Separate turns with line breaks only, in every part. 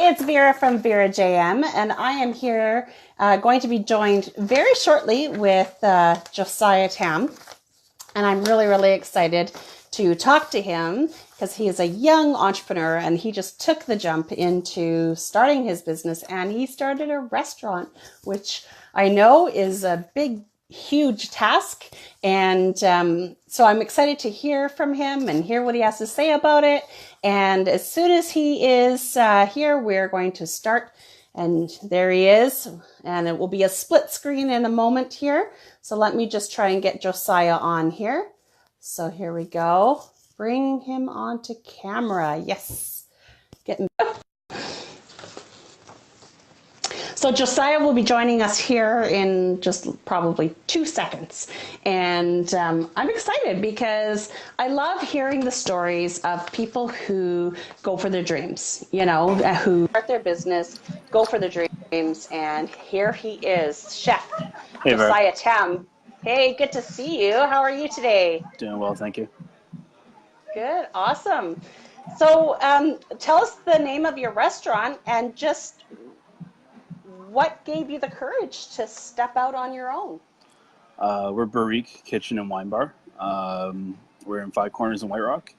it's Vera from Vera JM, and I am here going to be joined very shortly with Josiah Tam. And I'm really, really excited to talk to him because he is a young entrepreneur and he just took the jump into starting his business, and he started a restaurant, which I know is a big, huge task. And so I'm excited to hear from him and hear what he has to say about it. And as soon as he is here, we're going to start. And there he is. And it will be a split screen in a moment here. So let me just try and get Josiah on here. So here we go. Bring him onto camera. Yes. Getting. So Josiah will be joining us here in just probably 2 seconds. And I'm excited because I love hearing the stories of people who go for their dreams, who start their business, go for their dreams. And here he is, Chef
Hey,
Josiah Tam. Hey, good to see you. How are you today?
Doing well, thank you.
Good, awesome. So tell us the name of your restaurant and just what gave you the courage to step out on your own?
We're Barrique Kitchen and Wine Bar. We're in Five Corners in White Rock.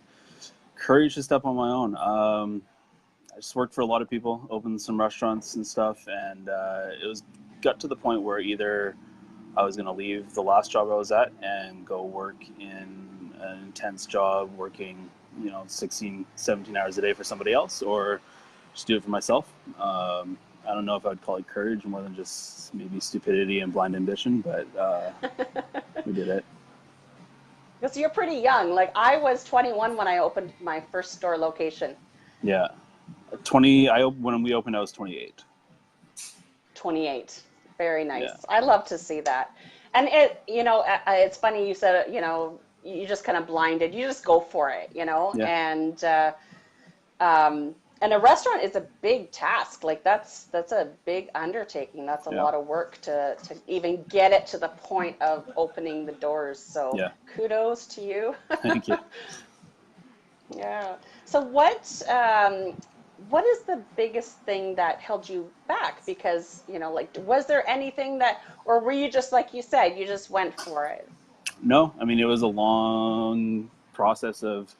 Courage to step on my own. I just worked for a lot of people, opened some restaurants and stuff, and got to the point where either I was going to leave the last job I was at and go work in an intense job, working 16, 17 hours a day for somebody else, or just do it for myself. I don't know if I'd call it courage more than just maybe stupidity and blind ambition, but we did it.
Because you're pretty young. Like I was 21 when I opened my first store location.
Yeah. When we opened, I was 28.
28. Very nice.
Yeah.
I love to see that. And it's funny you said, you just kind of blinded. You just go for it,
Yeah.
And a restaurant is a big task. Like that's a big undertaking. That's a lot of work to even get it to the point of opening the doors. So kudos to you.
Thank you.
Yeah. So what is the biggest thing that held you back? Because, was there anything or were you just, like you said, you just went for it?
No, I mean, it was a long process of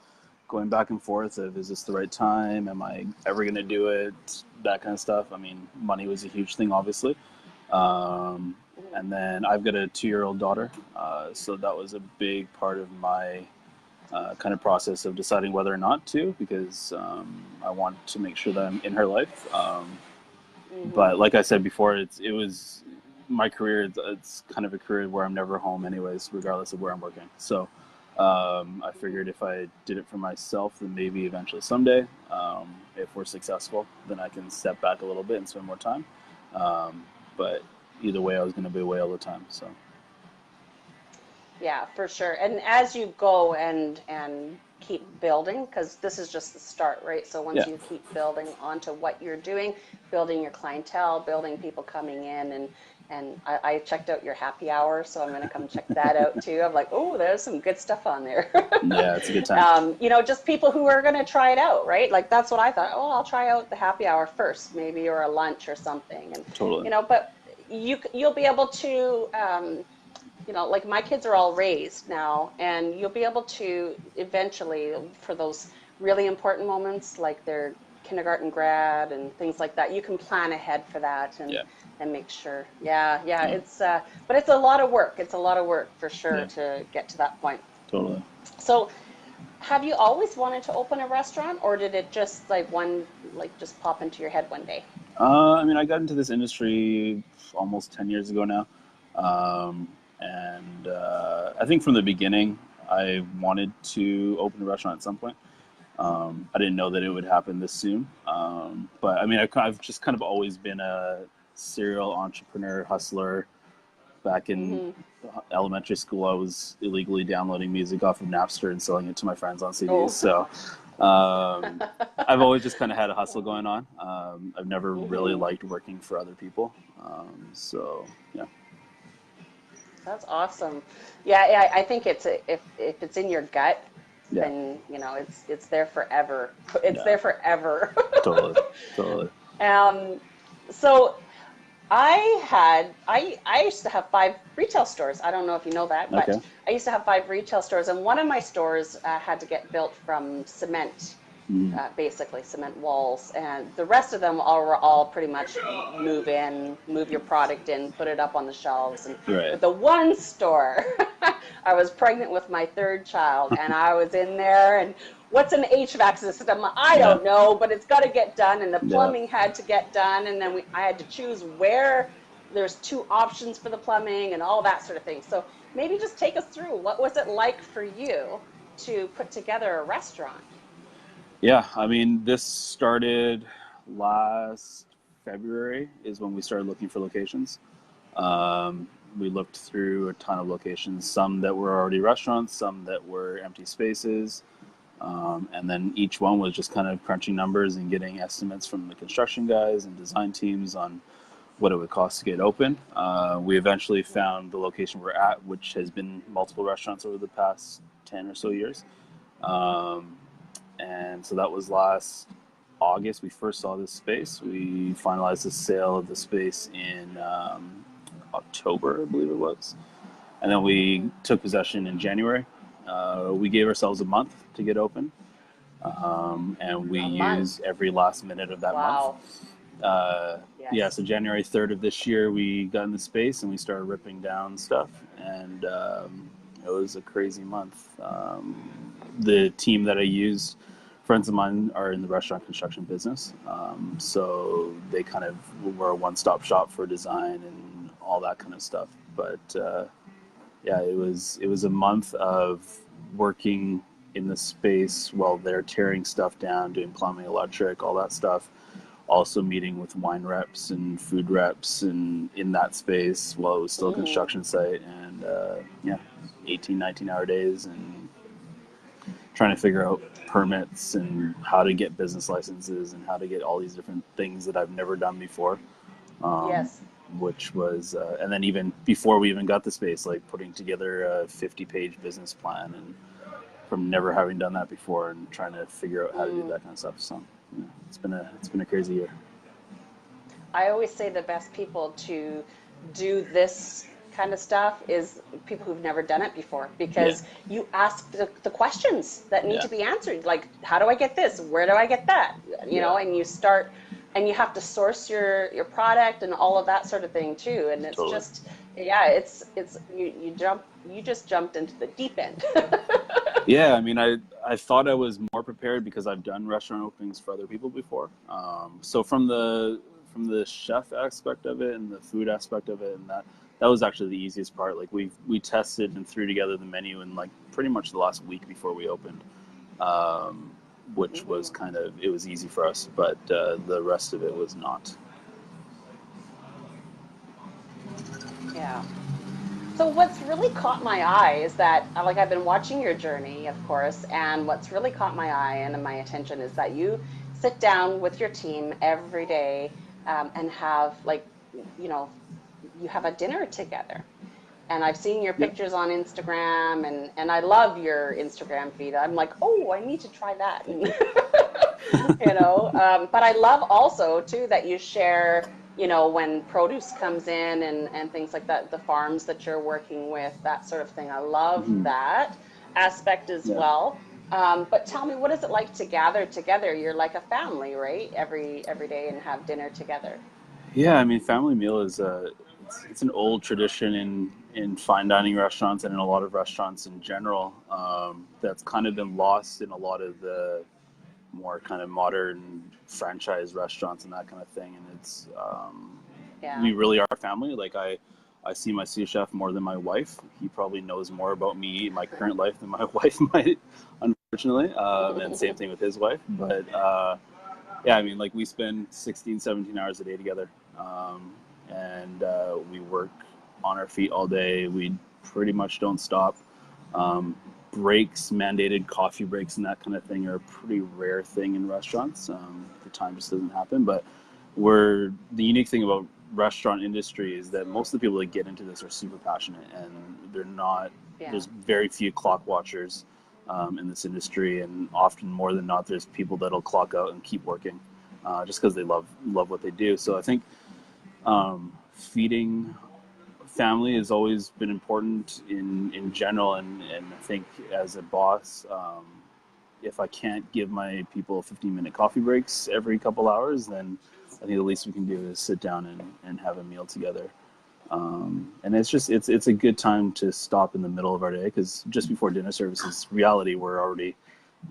going back and forth of, is this the right time? Am I ever going to do it? That kind of stuff. I mean, money was a huge thing, obviously. And then I've got a 2-year-old daughter. So that was a big part of my kind of process of deciding whether or not to, because I want to make sure that I'm in her life. But like I said before, it was my career. It's kind of a career where I'm never home anyways, regardless of where I'm working. So I figured if I did it for myself, then maybe eventually someday, if we're successful, then I can step back a little bit and spend more time. But either way, I was going to be away all the time. So.
Yeah, for sure. And as you go and keep building, because this is just the start, right? So once you keep building onto what you're doing, building your clientele, building people coming in, and I checked out your happy hour, so I'm going to come check that out too. I'm like, oh, there's some good stuff on there.
Yeah, it's a good time.
Just people who are going to try it out, right? Like that's what I thought. Oh, I'll try out the happy hour first, maybe, or a lunch or something. And
totally.
But you'll be able to. Like my kids are all raised now, and you'll be able to eventually, for those really important moments, like their kindergarten grad and things like that, you can plan ahead for that and make sure. Yeah. It's but it's a lot of work. It's a lot of work for sure to get to that point.
Totally.
So, have you always wanted to open a restaurant, or did it just just pop into your head one day?
I mean, I got into this industry almost 10 years ago now. And I think from the beginning, I wanted to open a restaurant at some point. I didn't know that it would happen this soon. But I mean, I've just kind of always been a serial entrepreneur, hustler. Back in elementary school, I was illegally downloading music off of Napster and selling it to my friends on CDs. Oh. So I've always just kind of had a hustle going on. I've never really liked working for other people. So, yeah.
That's awesome. Yeah, I think if it's in your gut, then it's there forever. It's there forever.
Totally.
Um, so I used to have 5 retail stores. I don't know if you know that, but
Okay.
I used to have 5 retail stores, and one of my stores had to get built from cement,
Mm.
basically cement walls, and the rest of them all were all pretty much move in, move your product in, put it up on the shelves, and
Right.
but the one store, I was pregnant with my third child, and I was in there, and what's an HVAC system? I
Yeah.
don't know, but it's got to get done, and the
Yeah.
plumbing had to get done, and then I had to choose where. There's 2 options for the plumbing and all that sort of thing. So maybe just take us through, what was it like for you to put together a restaurant?
Yeah. I mean, this started last February is when we started looking for locations. Um, we looked through a ton of locations, some that were already restaurants, some that were empty spaces. And then each one was just kind of crunching numbers and getting estimates from the construction guys and design teams on what it would cost to get open. We eventually found the location we're at, which has been multiple restaurants over the past 10 or so years. Um, and so that was last August. We first saw this space. We finalized the sale of the space in October, I believe it was. And then we took possession in January. We gave ourselves a month to get open, and we
A month.
used every last minute of that month.
Wow.
Yeah,
Yes.
so January 3rd of this year, we got in the space and we started ripping down stuff, and it was a crazy month. The team that I used, friends of mine are in the restaurant construction business, so they kind of were a one-stop shop for design and all that kind of stuff. But yeah, it was a month of working in the space while they're tearing stuff down, doing plumbing, electric, all that stuff. Also meeting with wine reps and food reps and in that space while it was still a
Hmm.
construction site, and yeah, 18, 19-hour days and trying to figure out permits and how to get business licenses and how to get all these different things that I've never done before. Um,
Yes.
which was, and then even before we even got the space, like putting together a 50-page business plan, and from never having done that before and trying to figure out how to do
Mm.
that kind of stuff. So yeah, it's been a crazy year.
I always say the best people to do this kind of stuff is people who've never done it before,
Yeah,
because you ask the questions that need
yeah,
to be answered. Like, how do I get this? Where do I get that?
yeah,
And you start, and you have to source your product and all of that sort of thing too. And it's
totally.
just, yeah, it's you just jumped into the deep end.
Yeah, I mean, I thought I was more prepared because I've done restaurant openings for other people before. So from the chef aspect of it and the food aspect of it, and that was actually the easiest part. Like we tested and threw together the menu in like pretty much the last week before we opened, um, which was
Hmm.
kind of, it was easy for us, but the rest of it was not.
Yeah. So what's really caught my eye is that, like, I've been watching your journey, of course, and what's really caught my eye and my attention is that you sit down with your team every day, and have, like, you know, you have a dinner together. And I've seen your
Yep.
pictures on Instagram, and I love your Instagram feed. I'm like, oh, I need to try that.
Thank you.
But I love also too that you share, when produce comes in and things like that, the farms that you're working with, that sort of thing. I love
Hmm.
that aspect as
Yeah.
well. But tell me, what is it like to gather together? You're like a family, right? Every day, and have dinner together.
Yeah, I mean, family meal is it's an old tradition in fine dining restaurants and in a lot of restaurants in general. That's kind of been lost in a lot of the more kind of modern franchise restaurants and that kind of thing. And it's
Yeah.
we really are family. Like I see my sous chef more than my wife. He probably knows more about me in my current life than my wife might, unfortunately. And same thing with his wife. But yeah, I mean, like we spend 16, 17 hours a day together. And we work on our feet all day. We pretty much don't stop. Um, Breaks, mandated coffee breaks, and that kind of thing are a pretty rare thing in restaurants. The time just doesn't happen. But the unique thing about restaurant industry is that most of the people that get into this are super passionate, and they're not.
Yeah.
There's very few clock watchers in this industry, and often more than not, there's people that'll clock out and keep working. just because they love what they do. So I think feeding family has always been important in general, and I think as a boss, if I can't give my people 15-minute coffee breaks every couple hours, then I think the least we can do is sit down and have a meal together. And it's a good time to stop in the middle of our day, because just before dinner services, reality, we're already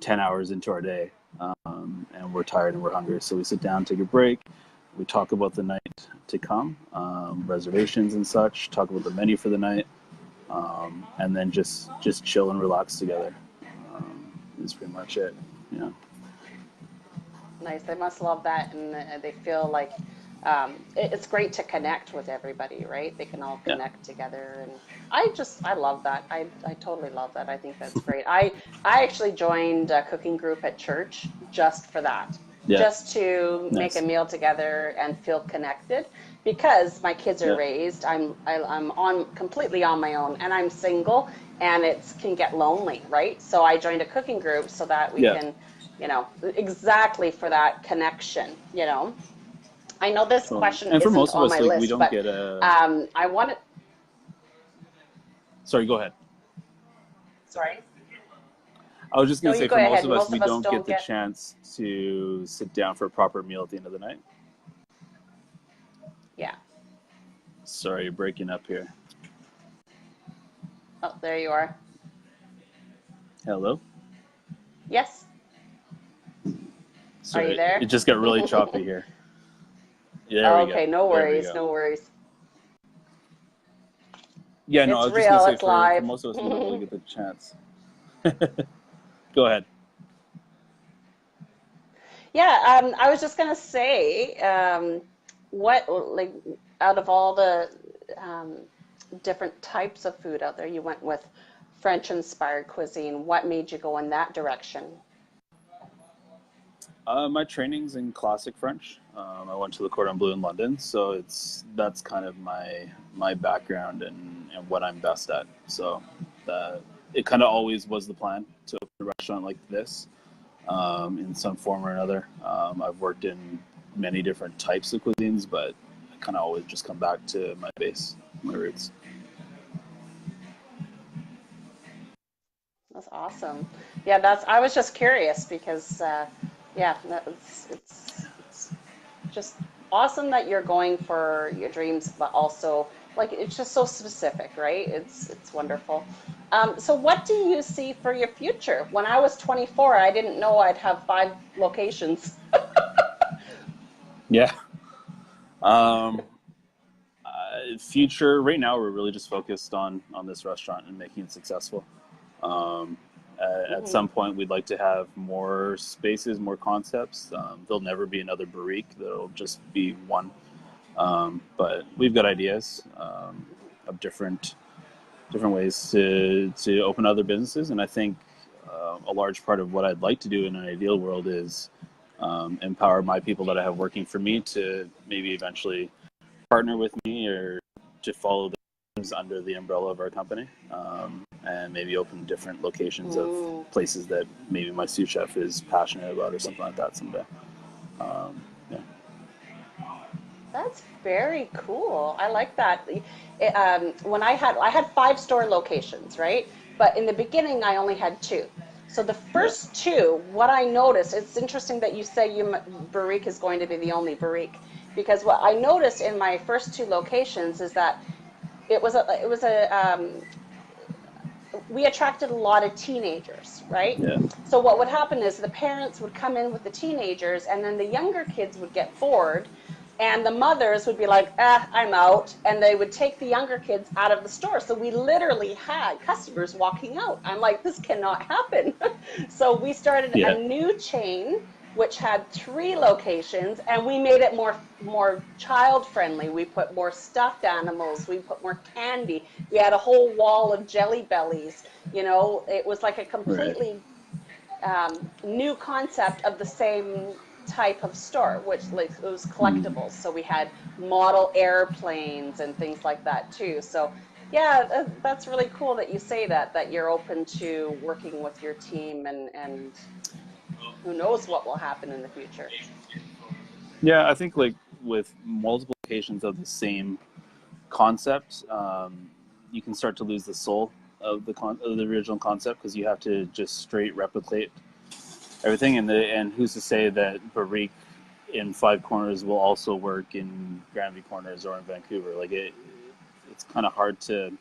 10 hours into our day, and we're tired and we're hungry. So we sit down, take a break, we talk about the night to come, reservations and such, talk about the menu for the night, and then just chill and relax together. Is pretty much it. Yeah.
Nice. They must love that, and they feel like it's great to connect with everybody, right? They can all
Yeah.
connect together, and I love that. I totally love that. I think that's great. I actually joined a cooking group at church just for that,
Yeah.
just to make
Nice.
a meal together and feel connected. Because my kids are
Yeah.
raised, I'm on completely on my own, and I'm single, and it can get lonely, right? So I joined a cooking group so that we
Yeah.
can, exactly for that connection, I know this
Totally.
question
And for
isn't
most of
on
us,
my
like, we
list,
don't
but
get a.
I wanted.
Sorry, go ahead.
Sorry.
I was just
No,
gonna
you
say,
go
for most
ahead.
of us,
Most
we
of us
don't get
don't
the
get.
chance to sit down for a proper meal at the end of the night.
Yeah.
Sorry, you're breaking up here.
Oh, there you are.
Hello.
Yes. Are you
Sorry, it
there?
just got really choppy here. Yeah, there we go.
Okay. No
There we
worries.
go.
No worries.
Yeah, no, I
It's
was just gonna
real.
say,
It's
for
live.
most of us, we don't really get the chance. Go ahead.
Yeah, I was just gonna say, what like out of all the um, different types of food out there, you went with French-inspired cuisine. What made you go in that direction?
My training's in classic French. I went to the Cordon Bleu in London, so that's kind of my background and what I'm best at. So it kind of always was the plan to open a restaurant like this, in some form or another. I've worked in many different types of cuisines, but I kind of always just come back to my base, my roots.
That's awesome. Yeah, I was just curious because, yeah, it's just awesome that you're going for your dreams, but also like it's just so specific, right? It's wonderful. So what do you see for your future? When I was 24, I didn't know I'd have 5 locations.
Yeah. Um, Future, right now, we're really just focused on this restaurant and making it successful. Um, at
Hmm.
some point, we'd like to have more spaces, more concepts. There'll never be another Barrique. There'll just be one. But we've got ideas, of different ways to open other businesses, and I think a large part of what I'd like to do in an ideal world is empower my people that I have working for me to maybe eventually partner with me or to follow the things under the umbrella of our company, and maybe open different locations of
Mm,
places that maybe my sous chef is passionate about or something like that someday. Yeah.
that's very cool. I like that. When I had 5 store locations, right? But in the beginning, I only had 2. So the
Yeah.
first 2, what I noticed, it's interesting that you say Barrique is going to be the only Barrique, because what I noticed in my first 2 locations is that we attracted a lot of teenagers, right?
Yeah.
So what would happen is the parents would come in with the teenagers, and then the younger kids would get bored, and the mothers would be like, I'm out, and they would take the younger kids out of the store. So we literally had customers walking out. I'm like, this cannot happen. So we started a
Yeah.
new chain which had 3 locations, and we made it more child friendly. We put more stuffed animals, we put more candy, we had a whole wall of jelly bellies. It was like a
Right.
completely new concept of the same type of store, which like it was
Mm.
collectibles. So we had model airplanes and things like that too. So yeah, that's really cool that you say that you're open to working with your team, and who knows what will happen in the future.
Yeah, I think like with multiple locations of the same concept, you can start to lose the soul of of the original concept because you have to just straight replicate everything. And who's to say that Barrique in Five Corners will also work in Granby Corners or in Vancouver? Like it's kind of hard to.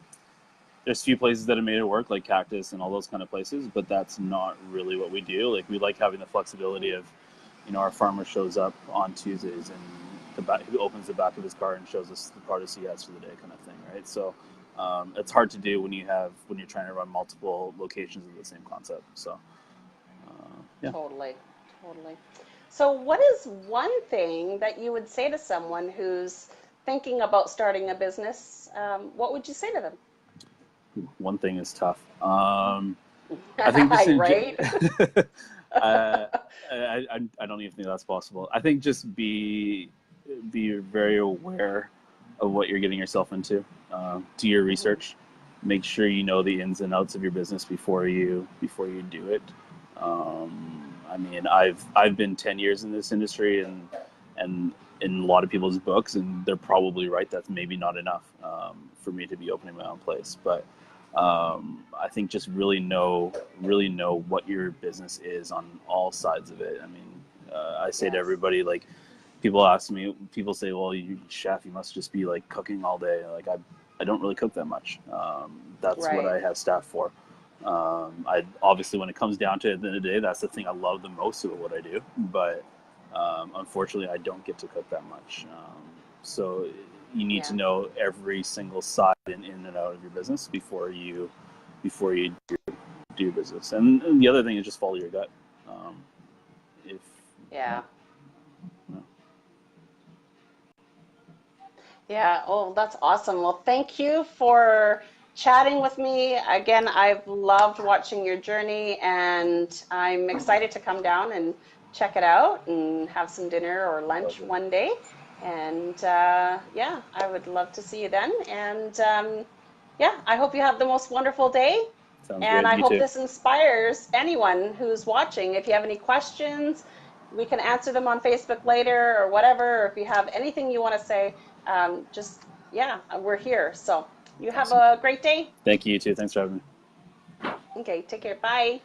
There's few places that have made it work, like Cactus and all those kind of places, but that's not really what we do. Like we like having the flexibility of, our farmer shows up on Tuesdays and he opens the back of his car and shows us the produce he has for the day, kind of thing, right? So it's hard to do when you're trying to run multiple locations of the same concept. So yeah.
Totally, totally. So, what is one thing that you would say to someone who's thinking about starting a business? What would you say to them?
One thing is tough. I think just
Right?
I don't even think that's possible. I think just be very aware of what you're getting yourself into. Do your research. Make sure you know the ins and outs of your business before you do it. I mean, I've been 10 years in this industry, and in a lot of people's books, and they're probably right. That's maybe not enough for me to be opening my own place, but I think just really know what your business is on all sides of it. I mean, I say to everybody, like, people say, well, you chef, you must just be like cooking all day. Like I don't really cook that much. That's what I have staff for. I obviously, when it comes down to it at the end of the day, that's the thing I love the most about what I do. But unfortunately, I don't get to cook that much. So you need to know every single side in and out of your business before you do business. And the other thing is just follow your gut. If
Yeah. Yeah. Oh, that's awesome. Well, thank you for chatting with me. Again, I've loved watching your journey, and I'm excited to come down and check it out and have some dinner or lunch one day. And yeah, I would love to see you then. And yeah, I hope you have the most wonderful day.
Sounds
And
great.
I
You
hope
too.
this inspires anyone who's watching. If you have any questions, we can answer them on Facebook later or whatever. Or if you have anything you want to say, just, yeah, we're here. So you have
Awesome.
a great day.
Thank you, you too. Thanks for having me.
Okay, take care. Bye.